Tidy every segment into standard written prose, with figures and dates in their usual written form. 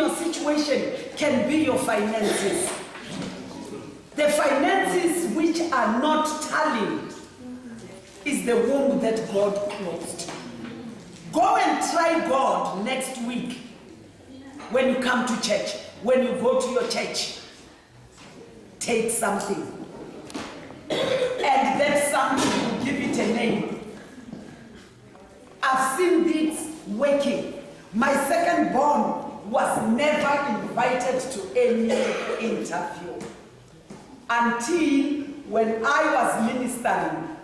your situation can be your finances. The finances which are not tallying is the womb that God closed. Go and try God next week when you come to church. When you go to your church, take something. And that something, you give it a name. I've seen this working. My second born was never invited to any interview until when I was ministering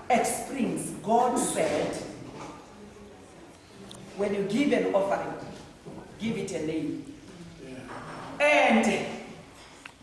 at Springs. God said, when you give an offering, give it a name. And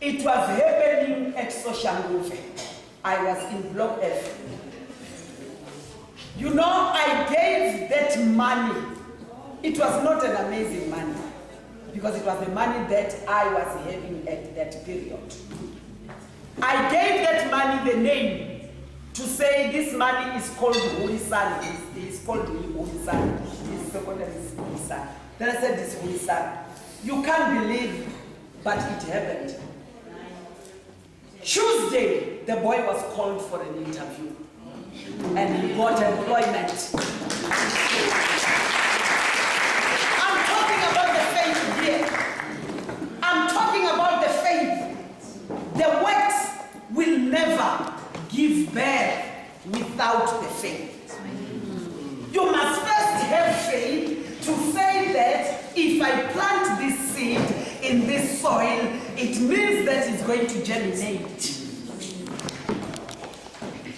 it was happening at Soshanguve. I was in Block F. You know, I gave that money. It was not an amazing money, because it was the money that I was having at that period. I gave that money the name to say this money is called Hulisan. It's called Hulisan. His secondary is Hulisan. Then I said this Hulisan. You can't believe, but it happened. Tuesday, the boy was called for an interview. And he got employment. I'm talking about the faith here. I'm talking about the faith. The works will never give birth without the faith. You must first have faith to say that if I plant this seed in this soil, it means that it's going to germinate.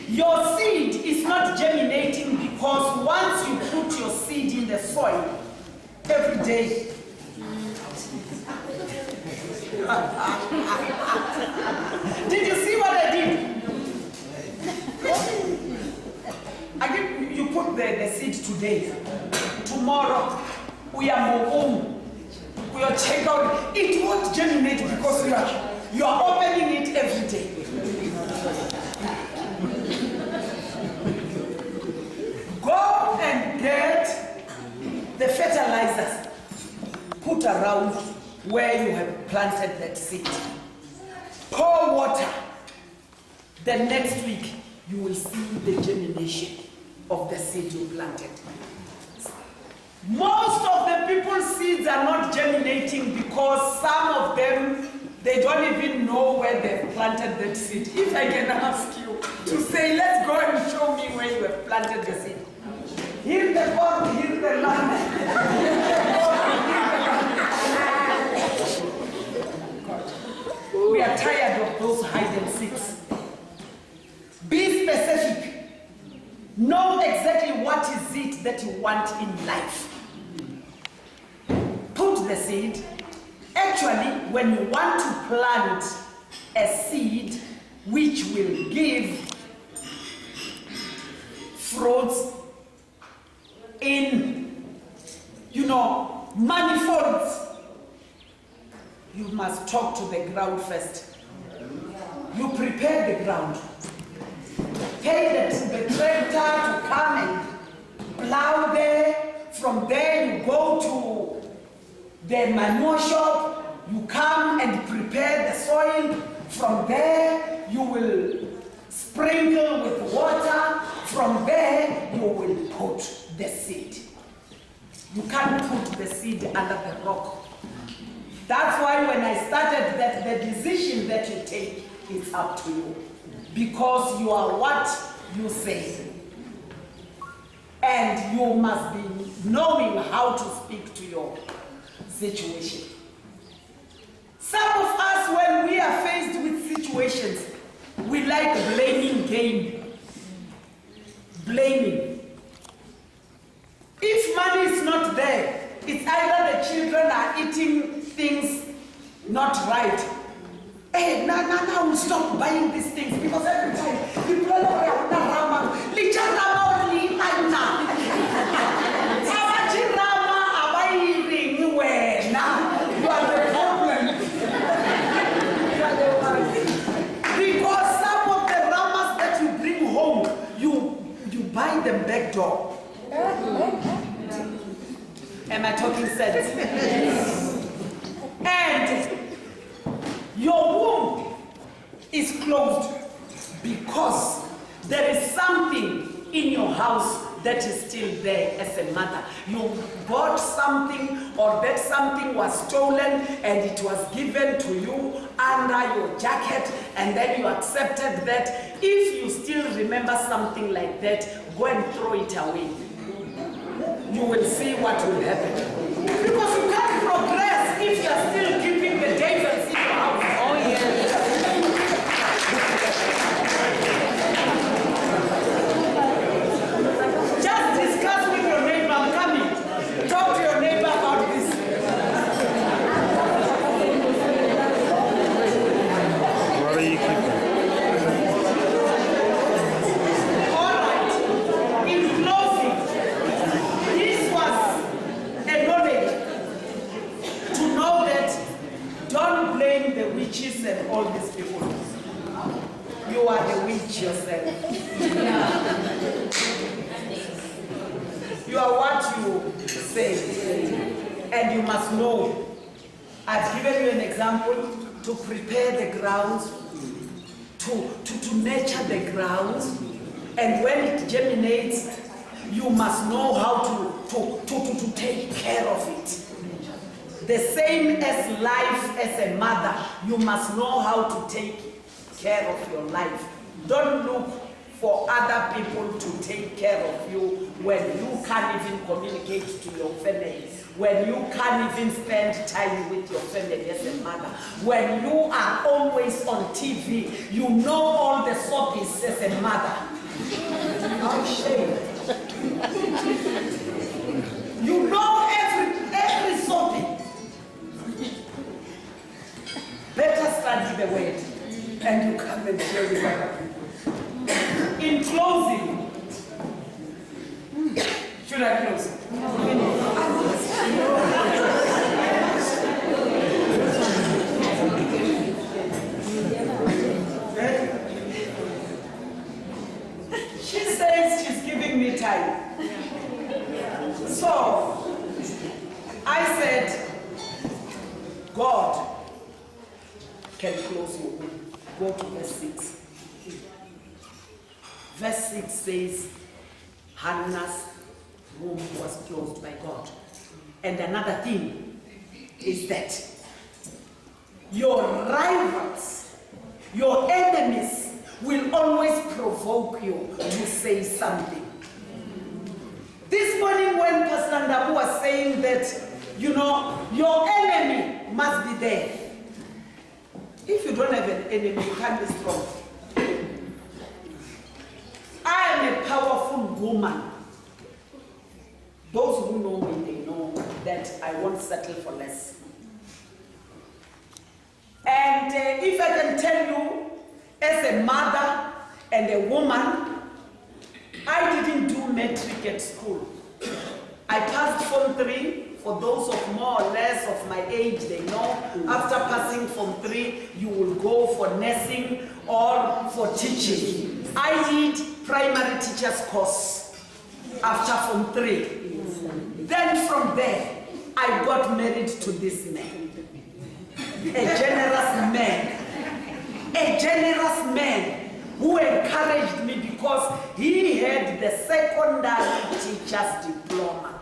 Your seed is not germinating because once you put your seed in the soil every day, did you see what I did? You put the seed today. Tomorrow, we are home. We are check out. It won't germinate because you are opening it every day. Go and get the fertilizers, put around where you have planted that seed. Pour water. The next week, you will see the germination of the seed you planted. Most of the people's seeds are not germinating because some of them, they don't even know where they've planted that seed. If I can ask you to say, let's go and show me where you have planted the seed. Here's the pot, here's the land. We are tired of those hide and seeks. Be specific. Know exactly what is it that you want in life. Put the seed. Actually, when you want to plant a seed which will give fruits in, manifolds, you must talk to the ground first. You prepare the ground. Pay the tractor to come and plow there. From there you go to the manure shop. You come and prepare the soil. From there you will sprinkle with water. From there you will put the seed. You can't put the seed under the rock. That's why when I started that the decision that you take is up to you. Because you are what you say. And you must be knowing how to speak to your situation. Some of us, when we are faced with situations, we like blaming game. Blaming. If money is not there, it's either the children are eating things not right. Hey, now we'll stop buying these things because every time people are like, because some of the ramas that you bring home, you buy them back door. Am I talking sense? And your womb is closed because there is something in your house that is still there as a mother. You bought something, or that something was stolen and it was given to you under your jacket, and then you accepted that. If you still remember something like that, go and throw it away. You will see what will happen. Because you can't progress if you are still keeping the devils in your house. Oh yeah. Just discuss with your neighbor. I'm coming. Talk to your neighbor about this. What are you keeping? All right. In closing, this was a knowledge to know that don't blame the witches and all these people. You are the witch yourself. You are what you say. And you must know. I've given you an example to prepare the grounds, to nurture the grounds. And when it germinates, you must know how to take care of it. The same as life as a mother, you must know how to take care of your life. Don't look for other people to take care of you when you can't even communicate to your family, when you can't even spend time with your family as a mother, when you are always on TV, you know all the soapies as a mother. How shame. You know every soapy. Better study the word and you come and share with other people. In closing, should I close? She says she's giving me time. So, I said, God can close your womb. Go to verse 6. Verse 6 says, Hannah's womb was closed by God. And another thing is that your rivals, your enemies will always provoke you to say something. This morning when Pastor Ndabu was saying that, you know, your enemy must be there. If you don't have an enemy, you can't be strong. I am a powerful woman. Those who know me, they know that I won't settle for less. And if I can tell you, as a mother and a woman, I didn't do matric at school. I passed Form 3. For those of more or less of my age, they know after passing Form 3, you will go for nursing or for teaching. I did primary teacher's course after Form 3. Then from there, I got married to this man. A generous man who encouraged me because he had the secondary teacher's diploma.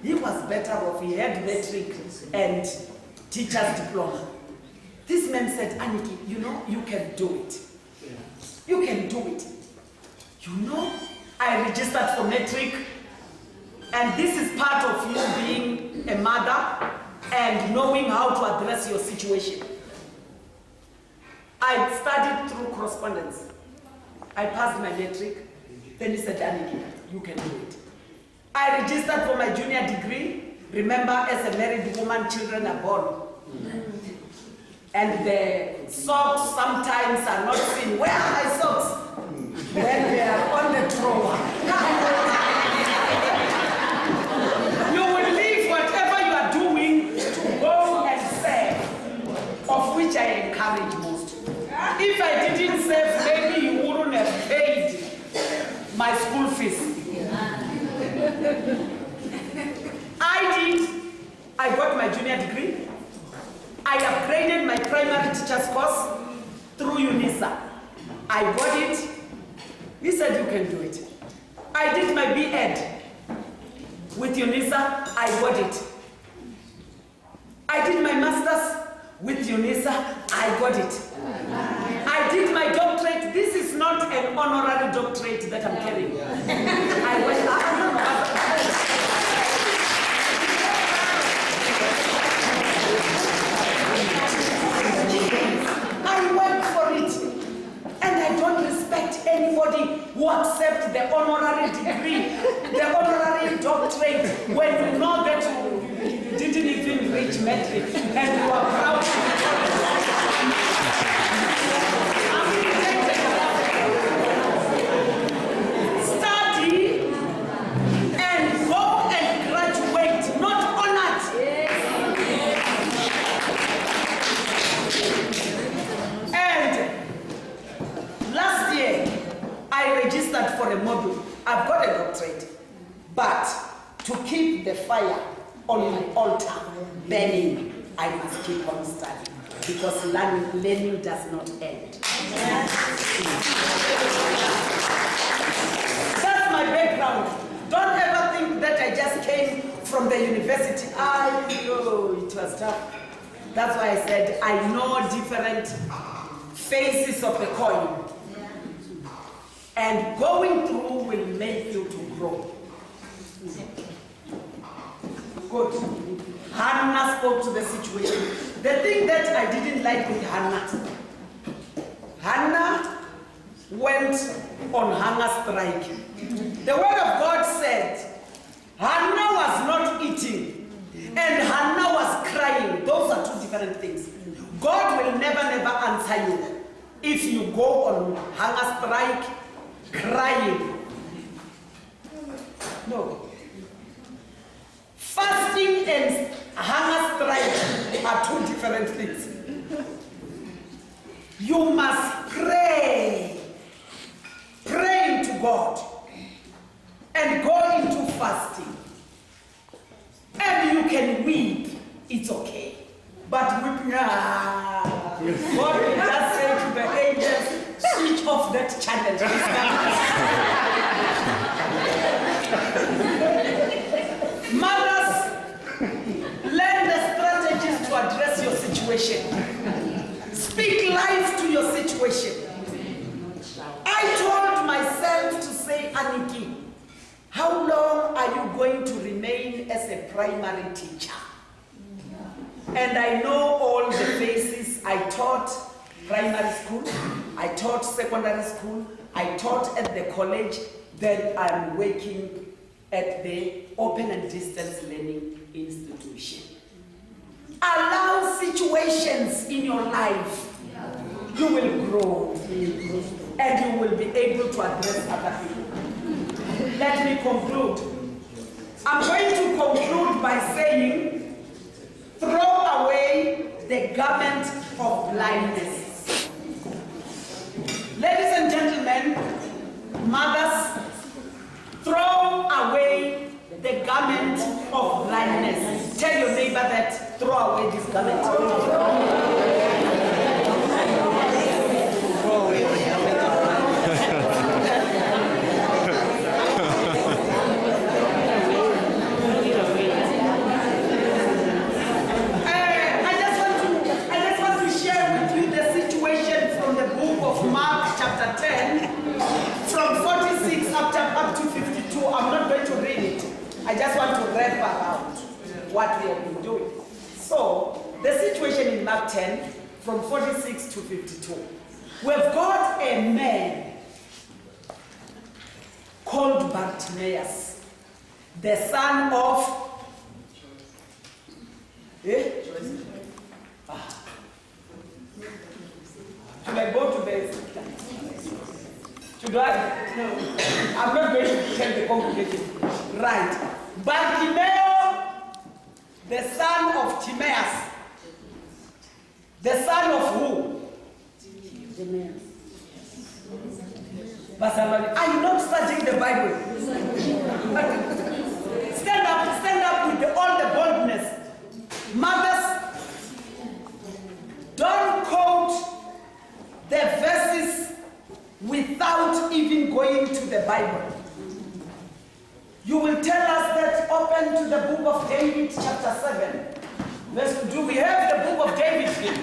He was better off. He had matric and teacher's diploma. This man said, Anniekie, you know, you can do it. You can do it. You know, I registered for matric, and this is part of you being a mother and knowing how to address your situation. I studied through correspondence. I passed my matric. Then he said, Anniekie, you can do it. I registered for my junior degree. Remember, as a married woman, children are born. And the socks sometimes are not seen. Where are my socks? When they are on the drawer. You will leave whatever you are doing to go and serve, of which I encourage most. If I didn't serve, maybe you wouldn't have paid my school fees. I did my junior degree. I upgraded my primary teacher's course through UNISA. I got it. He said you can do it. I did my B.Ed with UNISA. I got it. I did my master's with UNISA. I got it. I did my doctorate. This is not an honorary doctorate that I'm carrying. I went, I worked for it. And I don't respect anybody who accepts the honorary degree, the honorary doctorate, when you know that you didn't even reach metric and you are proud. Study and go and graduate, not honored. And last year, I registered for a module. I've got a doctorate. But to keep the fire on my altar burning, I must keep on studying. Because learning does not end. That's my background. Don't ever think that I just came from the university. I know it was tough. That's why I said I know different faces of the coin. And going through will make you to grow. Good. Hannah spoke to the situation. The thing that I didn't like with Hannah went on hunger strike. The word of God said, Hannah was not eating and Hannah was crying. Those are two different things. God will never answer you if you go on hunger strike, crying. No. Fasting and hunger strike are two different things. You must pray. Pray to God and go into fasting. And you can weep. It's okay. But weeping, God will just say to the angels, switch off that channel. Mothers, learn the strategies to address your situation. Speak life to your situation. I told myself to say, Anniekie, how long are you going to remain as a primary teacher? And I know all the faces. I taught primary school, I taught secondary school, I taught at the college, then I'm working at the open and distance learning institution. Allow situations in your life. You will grow and you will be able to address other people. Let me conclude. I'm going to conclude by saying, throw away the garment of blindness. Ladies and gentlemen, mothers, throw away the garment of blindness. Tell your neighbor that, throw away this garment. Mark chapter 10, from 46 up to 52. I'm not going to read it. I just want to wrap around what we have been doing. So, the situation in Mark 10, from 46 to 52. We've got a man called Bartimaeus, the son of... Should I go to the... Should I? No. I'm not going to tell the congregation. Right. Bartimaeus, the son of Timaeus. The son of who? Timaeus. Are you not studying the Bible? Stand up with all the boldness. Bible. You will tell us that open to the book of David, chapter 7. Do we have the book of David here?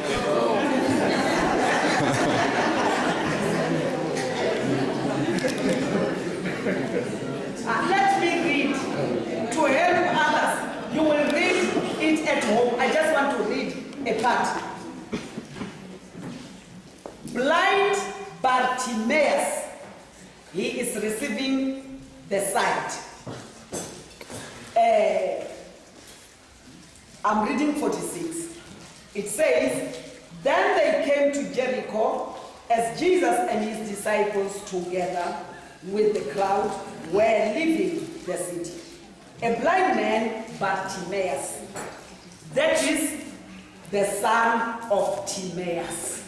Let me read to help others. You will read it at home. I just want to read a part. Blind Bartimaeus, he is receiving the sight. I'm reading 46. It says, then they came to Jericho as Jesus and his disciples together with the crowd were leaving the city. A blind man, Bartimaeus, that is the son of Timaeus.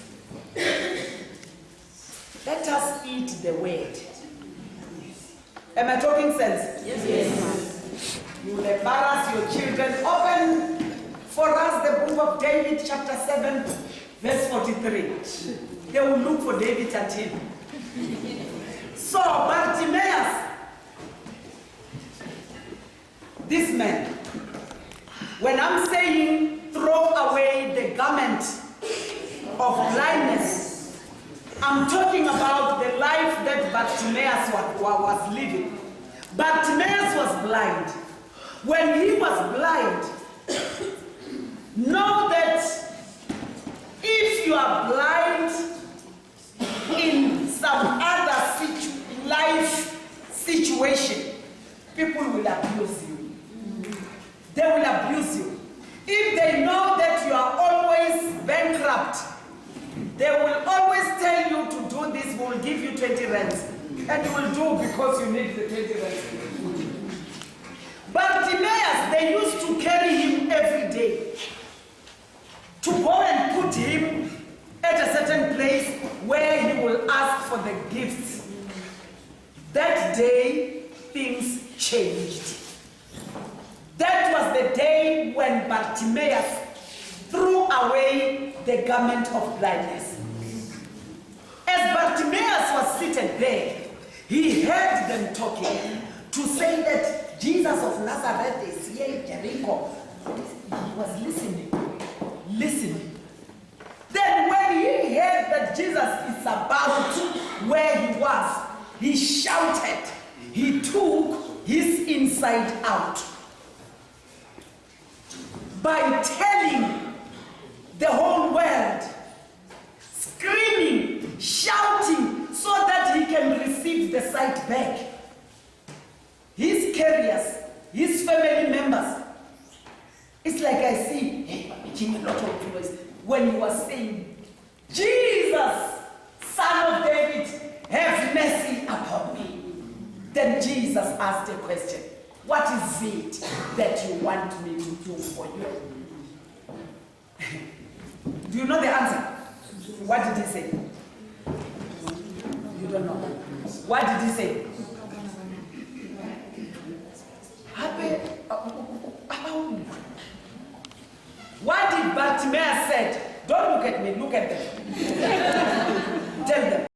Let us eat the word. Am I talking sense? Yes. You will embarrass your children. Open for us the book of David, chapter 7, verse 43. They will look for David and him. So, Bartimaeus, this man, when I'm saying throw away the garment of blindness, I'm talking about the life that Bartimaeus was living. Bartimaeus was blind. When he was blind, know that if you are blind in some other life situation, people will abuse you. They will abuse you. If they know that you are always bankrupt, they will always tell you to do this, we will give you 20 rands. And you will do because you need the 20 rands. Bartimaeus, they used to carry him every day to go and put him at a certain place where he will ask for the gifts. That day, things changed. That was the day when Bartimaeus threw away the garment of blindness. As Bartimaeus was seated there, he heard them talking to say that Jesus of Nazareth is here in Jericho. He was listening. Then when he heard that Jesus is about where he was, he shouted. He took his inside out by telling the whole world, screaming, shouting, so that he can receive the sight back. His carriers, his family members. It's like I see, hey, making a lot of noise when he was saying, Jesus, Son of David, have mercy upon me. Then Jesus asked a question. What is it that you want me to do for you? Do you know the answer? What did he say? You don't know. What did he say? What did Bartimaeus said? Don't look at me, look at them. Tell them.